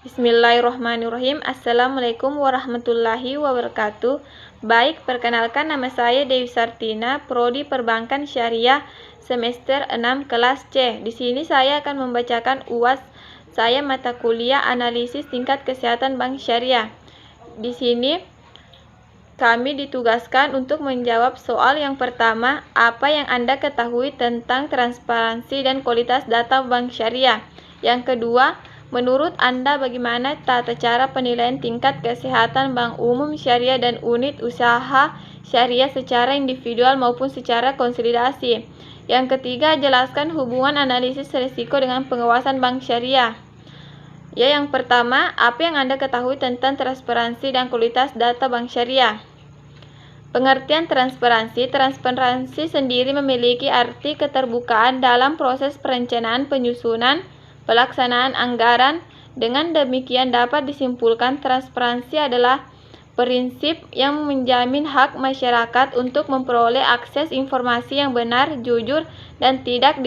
Bismillahirrahmanirrahim. Assalamualaikum warahmatullahi wabarakatuh. Baik, perkenalkan nama saya Dewi Sartina, Prodi Perbankan Syariah semester 6 kelas C. Di sini saya akan membacakan UAS saya mata kuliah Analisis Tingkat Kesehatan Bank Syariah. Di sini kami ditugaskan untuk menjawab soal yang pertama, apa yang Anda ketahui tentang transparansi dan kualitas data Bank Syariah? Yang kedua, menurut Anda bagaimana tata cara penilaian tingkat kesehatan bank umum syariah dan unit usaha syariah secara individual maupun secara konsolidasi? Yang ketiga, jelaskan hubungan analisis risiko dengan pengawasan bank syariah. Yang pertama, apa yang Anda ketahui tentang transparansi dan kualitas data bank syariah? Pengertian transparansi. Transparansi sendiri memiliki arti keterbukaan dalam proses perencanaan, penyusunan, pelaksanaan anggaran. Dengan demikian dapat disimpulkan transparansi adalah prinsip yang menjamin hak masyarakat untuk memperoleh akses informasi yang benar, jujur, dan tidak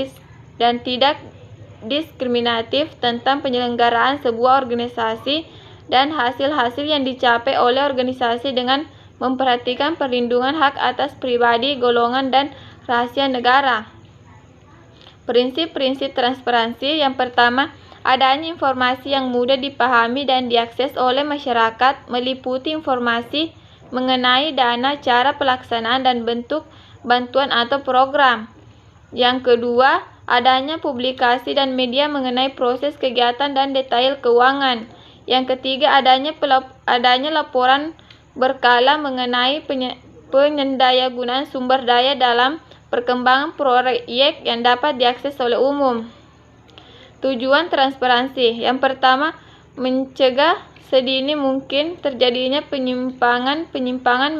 diskriminatif tentang penyelenggaraan sebuah organisasi dan hasil-hasil yang dicapai oleh organisasi dengan memperhatikan perlindungan hak atas pribadi, golongan, dan rahasia negara. Prinsip-prinsip transparansi. Yang pertama, adanya informasi yang mudah dipahami dan diakses oleh masyarakat, meliputi informasi mengenai dana, cara pelaksanaan, dan bentuk bantuan atau program. Yang kedua, adanya publikasi dan media mengenai proses kegiatan dan detail keuangan. Yang ketiga, adanya laporan berkala mengenai penyandaigunaan sumber daya dalam perkembangan proyek yang dapat diakses oleh umum. Tujuan transparansi. Yang pertama, mencegah sedini mungkin terjadinya penyimpangan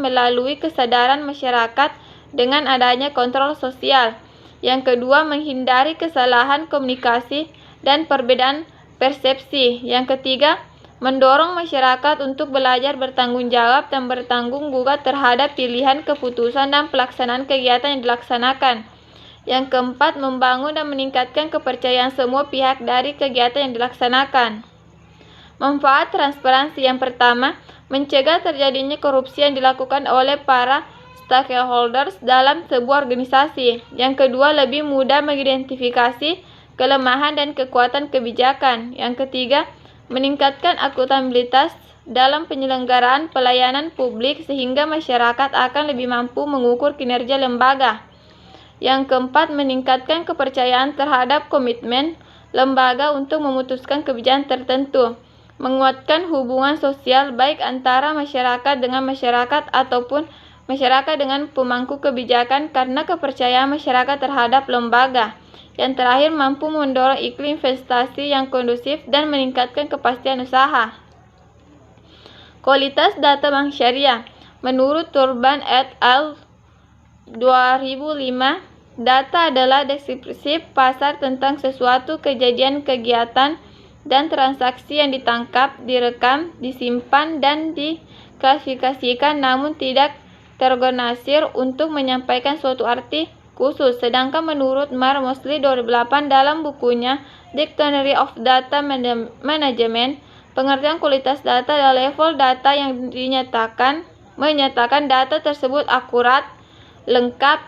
melalui kesadaran masyarakat dengan adanya kontrol sosial. Yang kedua, menghindari kesalahan komunikasi dan perbedaan persepsi. Yang ketiga, mendorong masyarakat untuk belajar bertanggung jawab dan bertanggung jawab terhadap pilihan, keputusan, dan pelaksanaan kegiatan yang dilaksanakan. Yang keempat, membangun dan meningkatkan kepercayaan semua pihak dari kegiatan yang dilaksanakan. Manfaat transparansi. Yang pertama, mencegah terjadinya korupsi yang dilakukan oleh para stakeholders dalam sebuah organisasi. Yang kedua, lebih mudah mengidentifikasi kelemahan dan kekuatan kebijakan. Yang ketiga, meningkatkan akuntabilitas dalam penyelenggaraan pelayanan publik sehingga masyarakat akan lebih mampu mengukur kinerja lembaga. Yang keempat, meningkatkan kepercayaan terhadap komitmen lembaga untuk memutuskan kebijakan tertentu, menguatkan hubungan sosial baik antara masyarakat dengan masyarakat ataupun masyarakat dengan pemangku kebijakan karena kepercayaan masyarakat terhadap lembaga. Yang terakhir, mampu mendorong iklim investasi yang kondusif dan meningkatkan kepastian usaha. Kualitas data bank syariah. Menurut Turban et al. 2005, data adalah deskripsi pasar tentang sesuatu kejadian, kegiatan, dan transaksi yang ditangkap, direkam, disimpan, dan diklasifikasikan namun tidak terorganisir untuk menyampaikan suatu arti khusus. Sedangkan menurut Mar Mosley 2008 dalam bukunya Dictionary of Data Management, pengertian kualitas data adalah level data yang menyatakan data tersebut akurat, lengkap,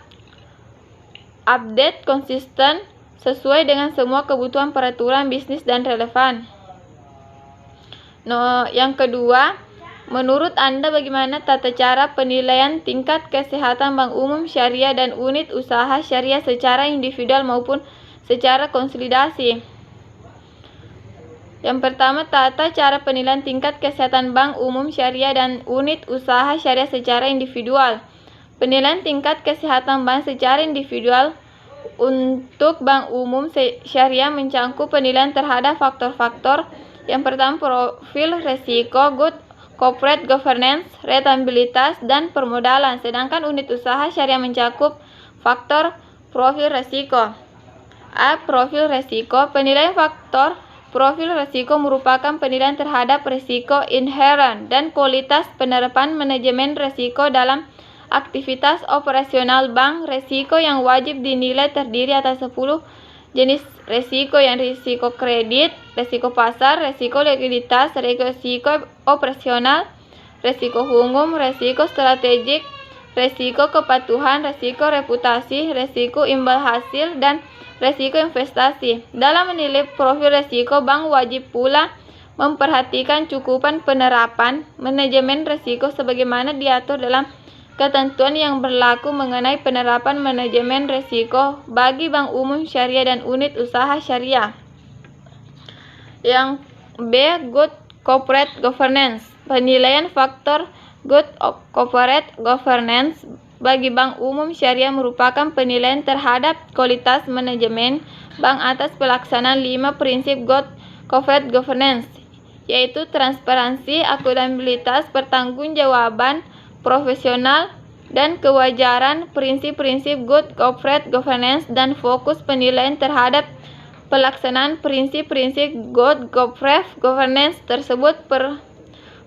update, konsisten, sesuai dengan semua kebutuhan peraturan bisnis dan relevan. Yang kedua, menurut Anda bagaimana tata cara penilaian tingkat kesehatan bank umum syariah dan unit usaha syariah secara individual maupun secara konsolidasi? Yang pertama, tata cara penilaian tingkat kesehatan bank umum syariah dan unit usaha syariah secara individual. Penilaian tingkat kesehatan bank secara individual untuk bank umum syariah mencakup penilaian terhadap faktor-faktor. Yang pertama, profil risiko, good corporate governance, rentabilitas, dan permodalan. Sedangkan unit usaha syariah mencakup faktor profil risiko. A. Profil risiko. Penilaian faktor profil risiko merupakan penilaian terhadap risiko inheren dan kualitas penerapan manajemen risiko dalam aktivitas operasional bank. Risiko yang wajib dinilai terdiri atas 10 Jenis resiko yang risiko kredit, resiko pasar, resiko likuiditas, resiko operasional, resiko umum, resiko strategik, resiko kepatuhan, resiko reputasi, resiko imbal hasil, dan resiko investasi. Dalam menilai profil resiko, bank wajib pula memperhatikan cukupan penerapan manajemen resiko sebagaimana diatur dalam ketentuan yang berlaku mengenai penerapan manajemen risiko bagi bank umum syariah dan unit usaha syariah. Yang B. Good Corporate Governance. Penilaian faktor Good Corporate Governance bagi bank umum syariah merupakan penilaian terhadap kualitas manajemen bank atas pelaksanaan 5 prinsip Good Corporate Governance, yaitu transparansi, akuntabilitas, pertanggungjawaban, profesional, dan kewajaran. Prinsip-prinsip Good Corporate Governance dan fokus penilaian terhadap pelaksanaan prinsip-prinsip Good Corporate Governance tersebut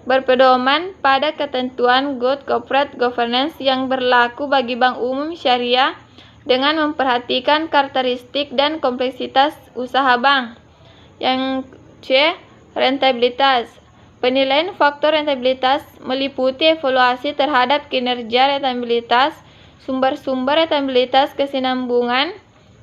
berpedoman pada ketentuan Good Corporate Governance yang berlaku bagi bank umum syariah dengan memperhatikan karakteristik dan kompleksitas usaha bank. Yang C. Rentabilitas. Penilaian faktor rentabilitas meliputi evaluasi terhadap kinerja rentabilitas, sumber-sumber rentabilitas, kesinambungan,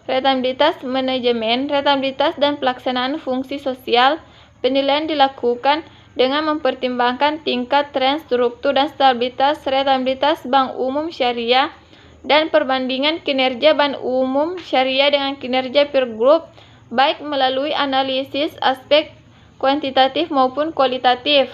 rentabilitas manajemen, rentabilitas dan pelaksanaan fungsi sosial. Penilaian dilakukan dengan mempertimbangkan tingkat tren, struktur, dan stabilitas rentabilitas bank umum syariah dan perbandingan kinerja bank umum syariah dengan kinerja peer group, baik melalui analisis aspek kuantitatif maupun kualitatif.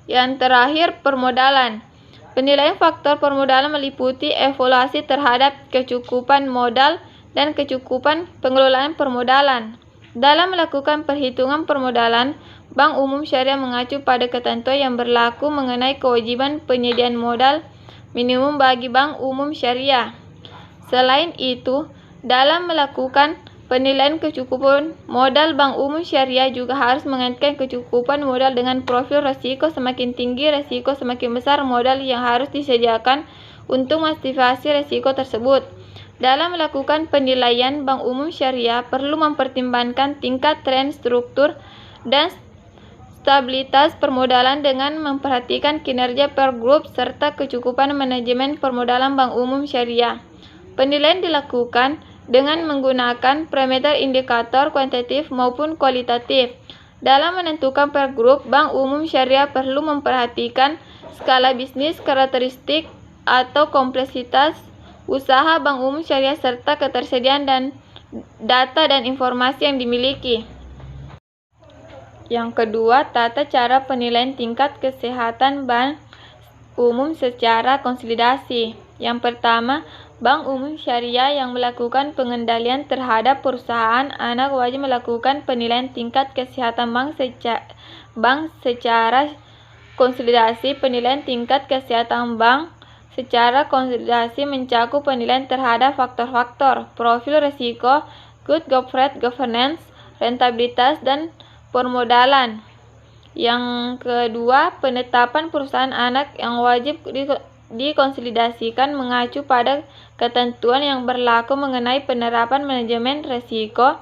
Yang terakhir, permodalan. Penilaian faktor permodalan meliputi evaluasi terhadap kecukupan modal dan kecukupan pengelolaan permodalan. Dalam melakukan perhitungan permodalan, bank umum syariah mengacu pada ketentuan yang berlaku mengenai kewajiban penyediaan modal minimum bagi bank umum syariah. Selain itu, dalam melakukan penilaian kecukupan modal, bank umum syariah juga harus mengaitkan kecukupan modal dengan profil risiko. Semakin tinggi risiko, semakin besar modal yang harus disediakan untuk mengantisipasi risiko tersebut. Dalam melakukan penilaian, bank umum syariah perlu mempertimbangkan tingkat tren, struktur, dan stabilitas permodalan dengan memperhatikan kinerja per grup serta kecukupan manajemen permodalan bank umum syariah. Penilaian dilakukan dengan menggunakan parameter indikator kuantitatif maupun kualitatif. Dalam menentukan per grup, bank umum syariah perlu memperhatikan skala bisnis, karakteristik atau kompleksitas usaha bank umum syariah serta ketersediaan dan data dan informasi yang dimiliki. Yang kedua, tata cara penilaian tingkat kesehatan bank umum secara konsolidasi. Yang pertama, bank umum syariah yang melakukan pengendalian terhadap perusahaan anak wajib melakukan penilaian tingkat kesehatan bank secara konsolidasi. Penilaian tingkat kesehatan bank secara konsolidasi mencakup penilaian terhadap faktor-faktor profil risiko, good corporate governance, rentabilitas, dan permodalan. Yang kedua, penetapan perusahaan anak yang wajib dikonsolidasikan mengacu pada ketentuan yang berlaku mengenai penerapan manajemen risiko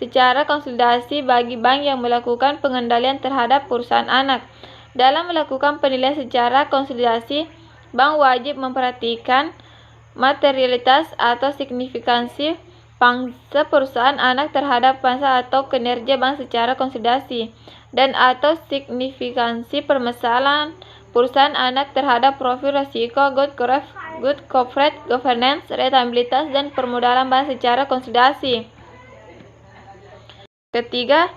secara konsolidasi bagi bank yang melakukan pengendalian terhadap perusahaan anak. Dalam melakukan penilaian secara konsolidasi, bank wajib memperhatikan materialitas atau signifikansi pangsa perusahaan anak terhadap pangsa atau kinerja bank secara konsolidasi, dan atau signifikansi permasalahan perusahaan anak terhadap profil risiko, good corporate governance, rentabilitas, dan permodalan bank secara konsolidasi. Ketiga,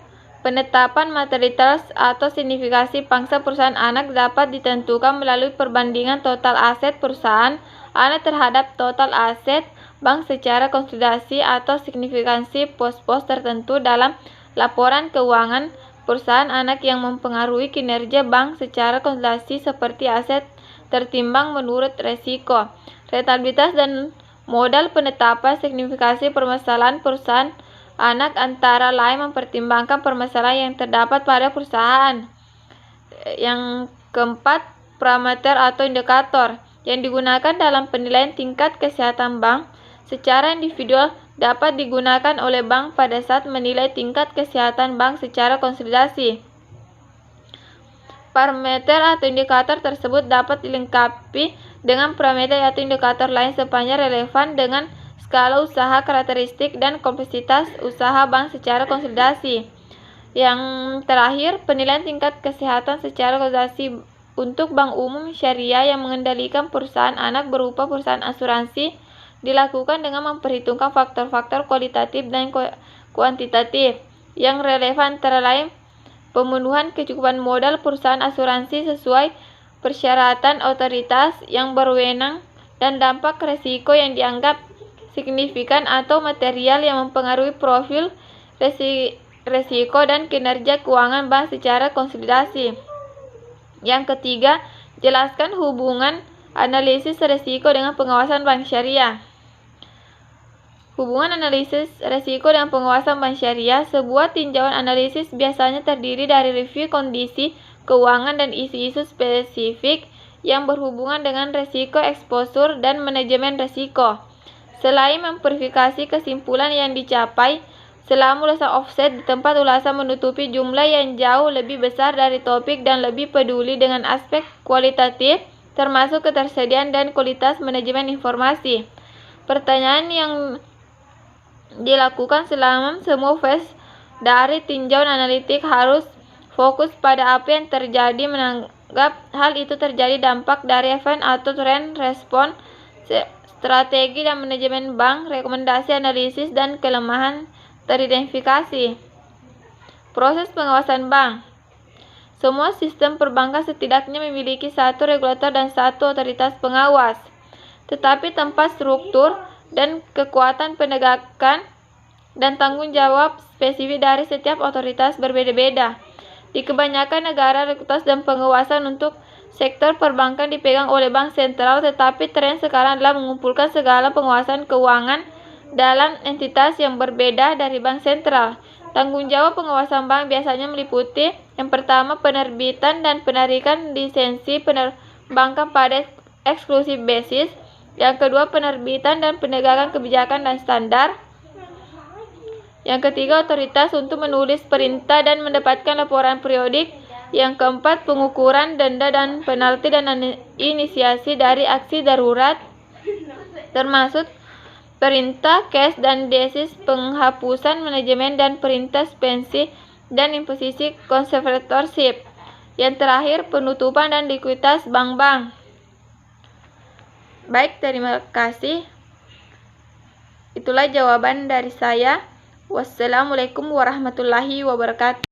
penetapan materialitas atau signifikansi pangsa perusahaan anak dapat ditentukan melalui perbandingan total aset perusahaan anak terhadap total aset bank secara konsolidasi atau signifikansi pos-pos tertentu dalam laporan keuangan perusahaan anak yang mempengaruhi kinerja bank secara konsolidasi seperti aset tertimbang menurut risiko, rentabilitas, dan modal. Penetapan signifikansi permasalahan perusahaan anak antara lain mempertimbangkan permasalahan yang terdapat pada perusahaan. Yang keempat, parameter atau indikator yang digunakan dalam penilaian tingkat kesehatan bank secara individual dapat digunakan oleh bank pada saat menilai tingkat kesehatan bank secara konsolidasi. Parameter atau indikator tersebut dapat dilengkapi dengan parameter atau indikator lain sepanjang relevan dengan skala usaha, karakteristik, dan kompleksitas usaha bank secara konsolidasi. Yang terakhir, penilaian tingkat kesehatan secara konsolidasi untuk bank umum syariah yang mengendalikan perusahaan anak berupa perusahaan asuransi dilakukan dengan memperhitungkan faktor-faktor kualitatif dan kuantitatif yang relevan, antara lain pemenuhan kecukupan modal perusahaan asuransi sesuai persyaratan otoritas yang berwenang dan dampak risiko yang dianggap signifikan atau material yang mempengaruhi profil risiko dan kinerja keuangan bank secara konsolidasi. Yang ketiga, jelaskan hubungan analisis risiko dengan pengawasan bank syariah. Hubungan analisis risiko dengan pengawasan bank syariah, sebuah tinjauan analisis biasanya terdiri dari review kondisi keuangan dan isu-isu spesifik yang berhubungan dengan risiko eksposur dan manajemen risiko. Selain memverifikasi kesimpulan yang dicapai selama ulasan offset, di tempat ulasan menutupi jumlah yang jauh lebih besar dari topik dan lebih peduli dengan aspek kualitatif, termasuk ketersediaan dan kualitas manajemen informasi. Pertanyaan yang dilakukan selama semua fase dari tinjauan analitik harus fokus pada apa yang terjadi, menanggap hal itu terjadi dampak dari event atau tren, respon, strategi dan manajemen bank, rekomendasi analisis dan kelemahan teridentifikasi. Proses pengawasan bank. Semua sistem perbankan setidaknya memiliki satu regulator dan satu otoritas pengawas, tetapi tempat, struktur, dan kekuatan penegakan dan tanggung jawab spesifik dari setiap otoritas berbeda-beda. Di kebanyakan negara, otoritas dan pengawasan untuk sektor perbankan dipegang oleh bank sentral, tetapi tren sekarang adalah mengumpulkan segala pengawasan keuangan dalam entitas yang berbeda dari bank sentral. Tanggung jawab pengawasan bank biasanya meliputi: yang pertama, penerbitan dan penarikan lisensi perbankan pada eksklusif basis; yang kedua, penerbitan dan penegakan kebijakan dan standar; yang ketiga, otoritas untuk menulis perintah dan mendapatkan laporan periodik; yang keempat, pengukuran denda dan penalti dan inisiasi dari aksi darurat, termasuk perintah cash dan desis, penghapusan manajemen dan perintah pensi dan imposisi conservatorship; yang terakhir, penutupan dan likuiditas bank-bank. Baik, terima kasih. Itulah jawaban dari saya. Wassalamualaikum warahmatullahi wabarakatuh.